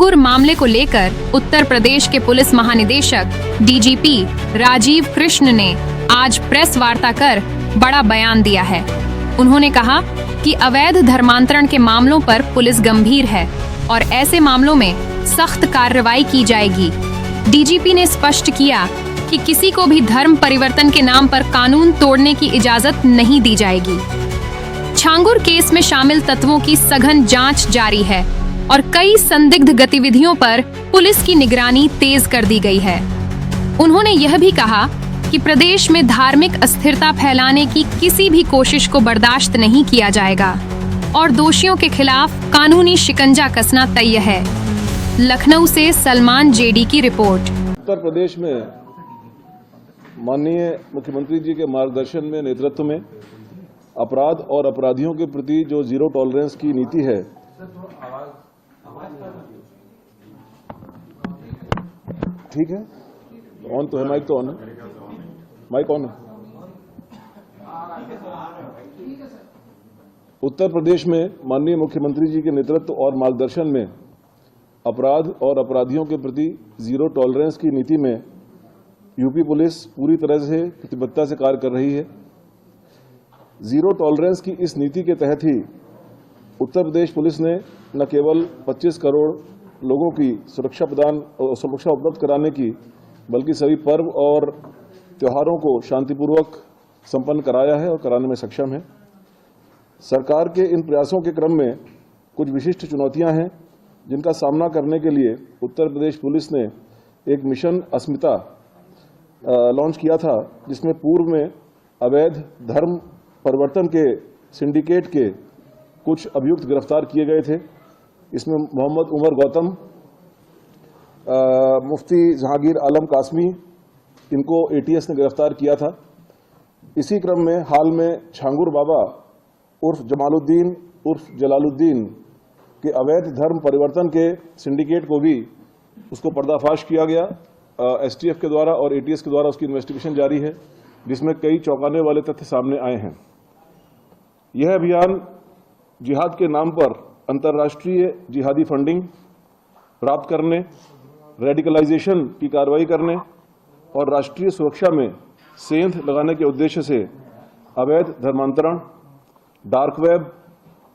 छांगुर मामले को लेकर उत्तर प्रदेश के पुलिस महानिदेशक डीजीपी राजीव कृष्ण ने आज प्रेस वार्ता कर बड़ा बयान दिया है। उन्होंने कहा कि अवैध धर्मांतरण के मामलों पर पुलिस गंभीर है और ऐसे मामलों में सख्त कार्रवाई की जाएगी। डीजीपी ने स्पष्ट किया कि किसी को भी धर्म परिवर्तन के नाम पर कानून तोड़ने की इजाजत नहीं दी जाएगी। छांगुर केस में शामिल तत्वों की सघन जांच जारी है और कई संदिग्ध गतिविधियों पर पुलिस की निगरानी तेज कर दी गई है। उन्होंने यह भी कहा कि प्रदेश में धार्मिक अस्थिरता फैलाने की किसी भी कोशिश को बर्दाश्त नहीं किया जाएगा और दोषियों के खिलाफ कानूनी शिकंजा कसना तय है। लखनऊ से सलमान जेडी की रिपोर्ट। उत्तर प्रदेश में माननीय मुख्यमंत्री जी के मार्गदर्शन में, नेतृत्व में अपराध और अपराधियों के प्रति जो जीरो टॉलरेंस की नीति है, ठीक है, ऑन तो है, माइक तो ऑन है, माइक ऑन है। उत्तर प्रदेश में माननीय मुख्यमंत्री जी के नेतृत्व और मार्गदर्शन में अपराध और अपराधियों के प्रति जीरो टॉलरेंस की नीति में यूपी पुलिस पूरी तरह से प्रतिबद्धता से कार्य कर रही है। जीरो टॉलरेंस की इस नीति के तहत ही उत्तर प्रदेश पुलिस ने न केवल 25 करोड़ लोगों की सुरक्षा उपलब्ध कराने की, बल्कि सभी पर्व और त्योहारों को शांतिपूर्वक संपन्न कराया है और कराने में सक्षम है। सरकार के इन प्रयासों के क्रम में कुछ विशिष्ट चुनौतियां हैं, जिनका सामना करने के लिए उत्तर प्रदेश पुलिस ने एक मिशन अस्मिता लॉन्च किया था, जिसमें पूर्व में अवैध धर्म परिवर्तन के सिंडिकेट के कुछ अभियुक्त गिरफ्तार किए गए थे। इसमें मोहम्मद उमर गौतम, मुफ्ती जहांगीर आलम कासमी, इनको एटीएस ने गिरफ्तार किया था। इसी क्रम में हाल में छांगुर बाबा उर्फ जमालुद्दीन उर्फ जलालुद्दीन के अवैध धर्म परिवर्तन के सिंडिकेट को भी उसको पर्दाफाश किया गया। एसटीएफ के द्वारा और एटीएस के द्वारा उसकी इन्वेस्टिगेशन जारी है, जिसमें कई चौंकाने वाले तथ्य सामने आए हैं। यह अभियान जिहाद के नाम पर अंतर्राष्ट्रीय जिहादी फंडिंग प्राप्त करने, रेडिकलाइजेशन की कार्रवाई करने और राष्ट्रीय सुरक्षा में सेंध लगाने के उद्देश्य से अवैध धर्मांतरण, डार्क वेब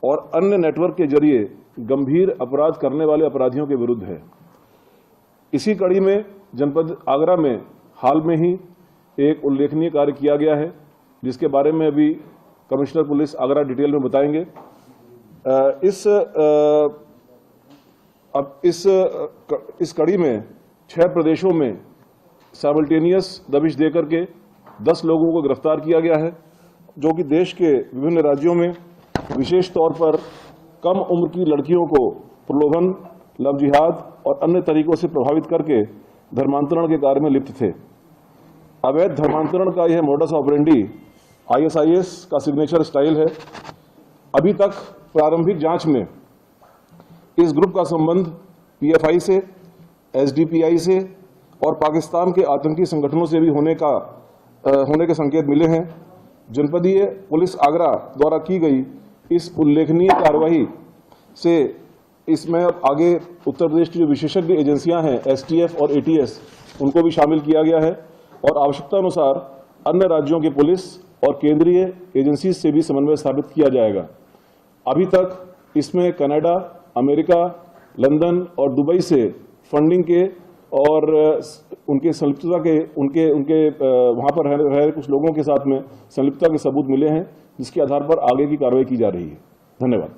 और अन्य नेटवर्क के जरिए गंभीर अपराध करने वाले अपराधियों के विरुद्ध है। इसी कड़ी में जनपद आगरा में हाल में ही एक उल्लेखनीय कार्य किया गया है, जिसके बारे में अभी कमिश्नर पुलिस आगरा डिटेल में बताएंगे। इस कड़ी में 6 प्रदेशों में साइमल्टेनियस दबिश देकर के 10 लोगों को गिरफ्तार किया गया है, जो कि देश के विभिन्न राज्यों में विशेष तौर पर कम उम्र की लड़कियों को प्रलोभन, लव जिहाद और अन्य तरीकों से प्रभावित करके धर्मांतरण के कार्य में लिप्त थे। अवैध धर्मांतरण का यह मोडस ऑपरेंडी ISIS का सिग्नेचर स्टाइल है। अभी तक प्रारंभिक जांच में इस ग्रुप का संबंध PFI से, SDPI से और पाकिस्तान के आतंकी संगठनों से भी होने के संकेत मिले हैं। जनपदीय पुलिस आगरा द्वारा की गई इस उल्लेखनीय कार्रवाई से इसमें आगे उत्तर प्रदेश की जो विशेषज्ञ एजेंसियां हैं, STF और ATS, उनको भी शामिल किया गया है और आवश्यकता अनुसार अन्य राज्यों के पुलिस और केंद्रीय एजेंसी से भी समन्वय स्थापित किया जाएगा। अभी तक इसमें कनाडा, अमेरिका, लंदन और दुबई से फंडिंग के और उनके संलिप्तता के उनके वहां पर रह रहे कुछ लोगों के साथ में संलिप्तता के सबूत मिले हैं, जिसके आधार पर आगे की कार्रवाई की जा रही है। धन्यवाद।